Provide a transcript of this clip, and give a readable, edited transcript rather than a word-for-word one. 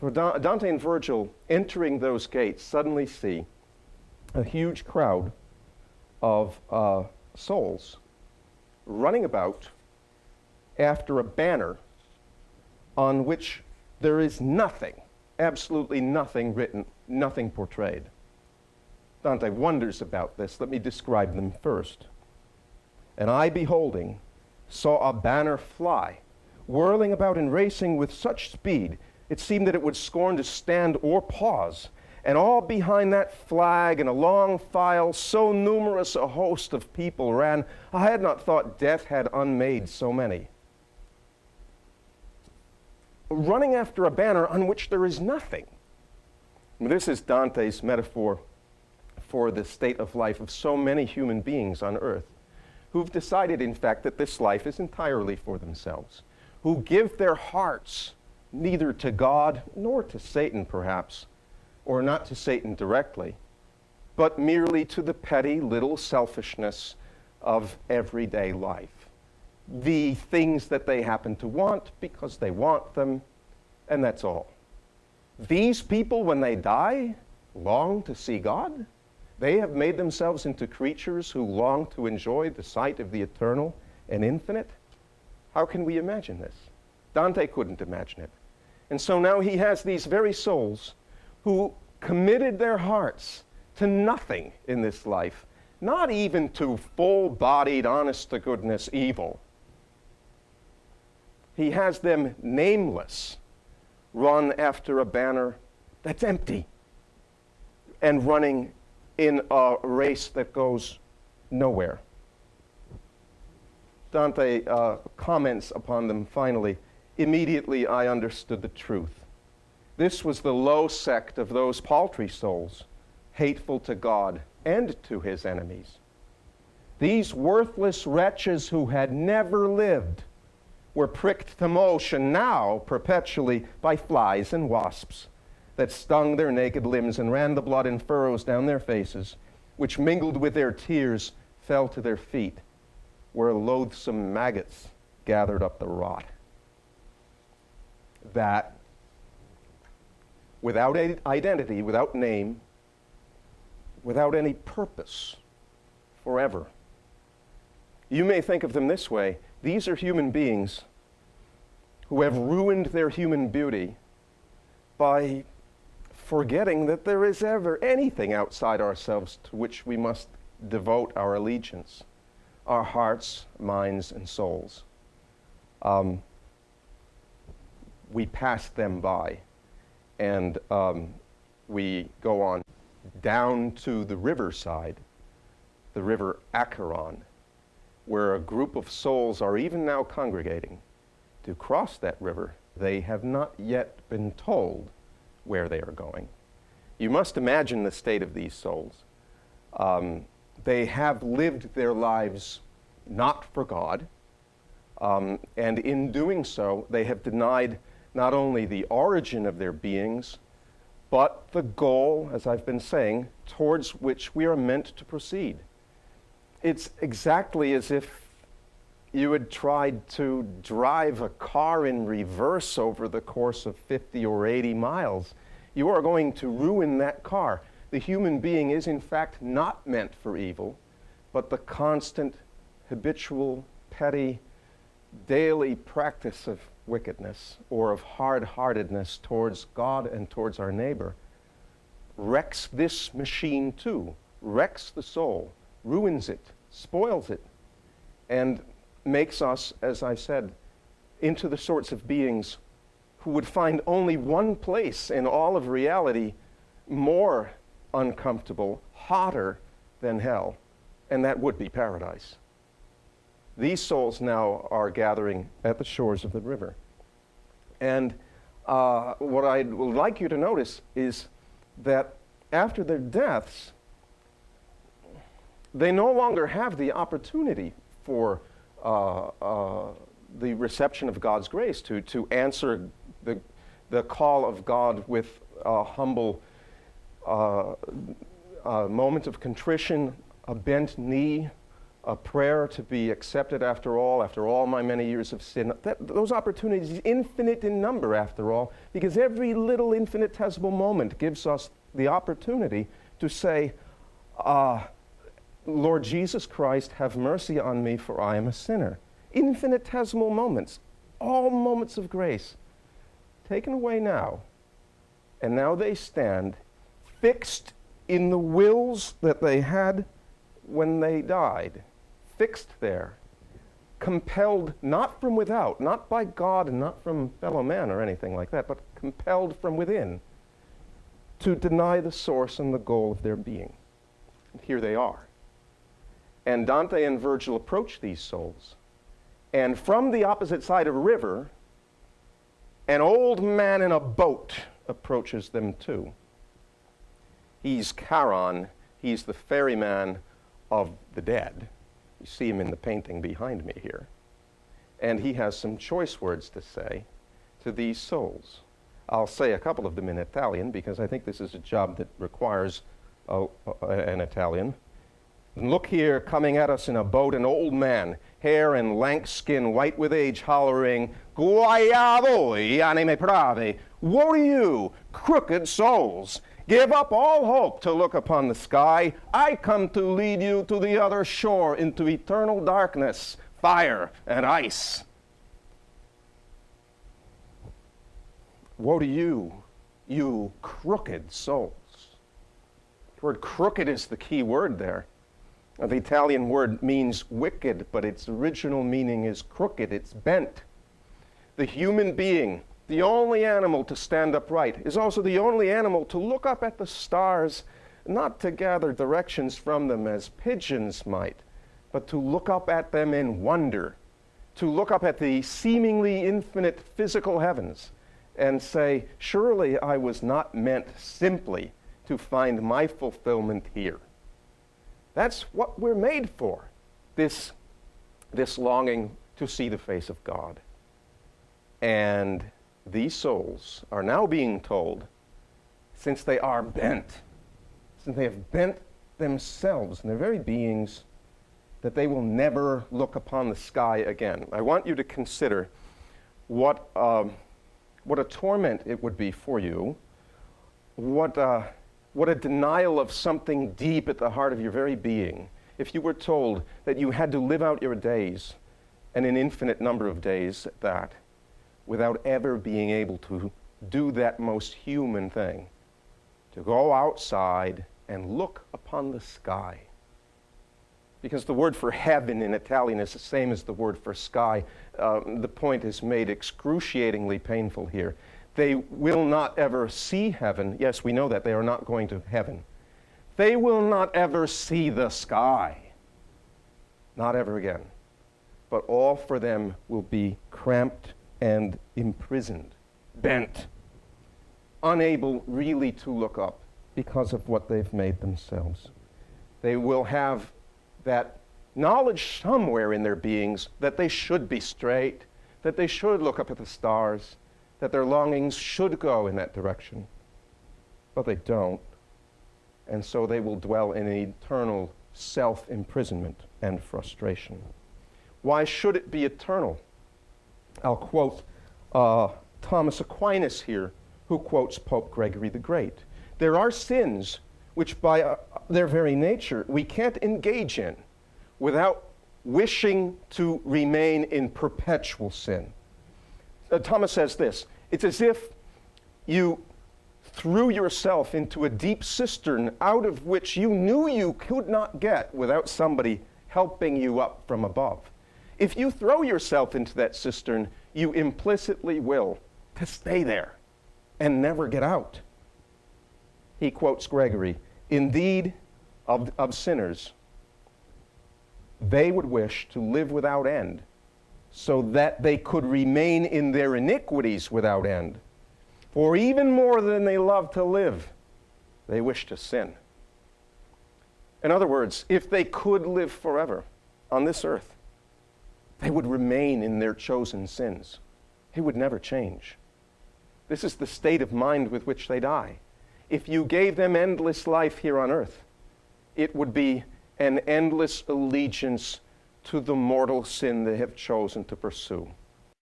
For Dante and Virgil, entering those gates, suddenly see a huge crowd of souls running about after a banner on which there is nothing, absolutely nothing written, nothing portrayed. Dante wonders about this. Let me describe them first. And I, beholding, saw a banner fly, whirling about and racing with such speed, it seemed that it would scorn to stand or pause. And all behind that flag in a long file, so numerous a host of people ran, I had not thought death had unmade so many. Running after a banner on which there is nothing. This is Dante's metaphor for the state of life of so many human beings on earth, who've decided, in fact, that this life is entirely for themselves, who give their hearts neither to God nor to Satan, perhaps, or not to Satan directly, but merely to the petty little selfishness of everyday life. The things that they happen to want because they want them, and that's all. These people, when they die, long to see God. They have made themselves into creatures who long to enjoy the sight of the eternal and infinite. How can we imagine this? Dante couldn't imagine it. And so now he has these very souls who committed their hearts to nothing in this life, not even to full-bodied, honest-to-goodness evil. He has them nameless, run after a banner that's empty, and running in a race that goes nowhere. Dante comments upon them finally. Immediately I understood the truth. This was the low sect of those paltry souls, hateful to God and to his enemies. These worthless wretches who had never lived were pricked to motion now perpetually by flies and wasps that stung their naked limbs and ran the blood in furrows down their faces, which mingled with their tears fell to their feet, where loathsome maggots gathered up the rot. That, without identity, without name, without any purpose, forever. You may think of them this way. These are human beings who have ruined their human beauty by forgetting that there is ever anything outside ourselves to which we must devote our allegiance, our hearts, minds, and souls. We pass them by, and we go on down to the riverside, the river Acheron, where a group of souls are even now congregating to cross that river. They have not yet been told where they are going. You must imagine the state of these souls. They have lived their lives not for God, and in doing so, they have denied not only the origin of their beings, but the goal, as I've been saying, towards which we are meant to proceed. It's exactly as if you had tried to drive a car in reverse over the course of 50 or 80 miles. You are going to ruin that car. The human being is, in fact, not meant for evil, but the constant, habitual, petty, daily practice of wickedness or of hard-heartedness towards God and towards our neighbor wrecks this machine too, wrecks the soul, ruins it, spoils it, and makes us, as I said, into the sorts of beings who would find only one place in all of reality more uncomfortable, hotter than hell, and that would be paradise. These souls now are gathering at the shores of the river. And what I would like you to notice is that after their deaths, they no longer have the opportunity for the reception of God's grace, to answer the call of God with a humble moment of contrition, a bent knee, a prayer to be accepted after all my many years of sin. Those opportunities, infinite in number after all, because every little infinitesimal moment gives us the opportunity to say, Lord Jesus Christ, have mercy on me, for I am a sinner. Infinitesimal moments, all moments of grace, taken away now. And now they stand fixed in the wills that they had when they died. Fixed there, compelled not from without, not by God and not from fellow man or anything like that, but compelled from within to deny the source and the goal of their being. And here they are. And Dante and Virgil approach these souls. And from the opposite side of a river, an old man in a boat approaches them too. He's Charon, he's the ferryman of the dead. You see him in the painting behind me here. And he has some choice words to say to these souls. I'll say a couple of them in Italian because I think this is a job that requires an Italian. Look here, coming at us in a boat, an old man, hair and lank skin, white with age, hollering, Guai voi, anime brave, woe to you, crooked souls! Give up all hope to look upon the sky. I come to lead you to the other shore, into eternal darkness, fire, and ice. Woe to you, you crooked souls. The word crooked is the key word there. The Italian word means wicked, but its original meaning is crooked. It's bent. The human being, the only animal to stand upright, is also the only animal to look up at the stars, not to gather directions from them as pigeons might, but to look up at them in wonder, to look up at the seemingly infinite physical heavens and say, surely I was not meant simply to find my fulfillment here. That's what we're made for, this longing to see the face of God. And these souls are now being told, since they are bent, since they have bent themselves and their very beings, that they will never look upon the sky again. I want you to consider what a torment it would be for you, what a denial of something deep at the heart of your very being, if you were told that you had to live out your days, and an infinite number of days at that, without ever being able to do that most human thing, to go outside and look upon the sky. Because the word for heaven in Italian is the same as the word for sky. The point is made excruciatingly painful here. They will not ever see heaven. Yes, we know that. They are not going to heaven. They will not ever see the sky. Not ever again. But all for them will be cramped and imprisoned, bent, unable really to look up because of what they've made themselves. They will have that knowledge somewhere in their beings that they should be straight, that they should look up at the stars, that their longings should go in that direction. But they don't. And so they will dwell in eternal self-imprisonment and frustration. Why should it be eternal? I'll quote Thomas Aquinas here, who quotes Pope Gregory the Great. There are sins which by their very nature we can't engage in without wishing to remain in perpetual sin. Thomas says this, it's as if you threw yourself into a deep cistern out of which you knew you could not get without somebody helping you up from above. If you throw yourself into that cistern, you implicitly will to stay there and never get out. He quotes Gregory, indeed, of sinners, they would wish to live without end, so that they could remain in their iniquities without end. For even more than they love to live, they wish to sin. In other words, if they could live forever on this earth, they would remain in their chosen sins. They would never change. This is the state of mind with which they die. If you gave them endless life here on earth, it would be an endless allegiance to the mortal sin they have chosen to pursue.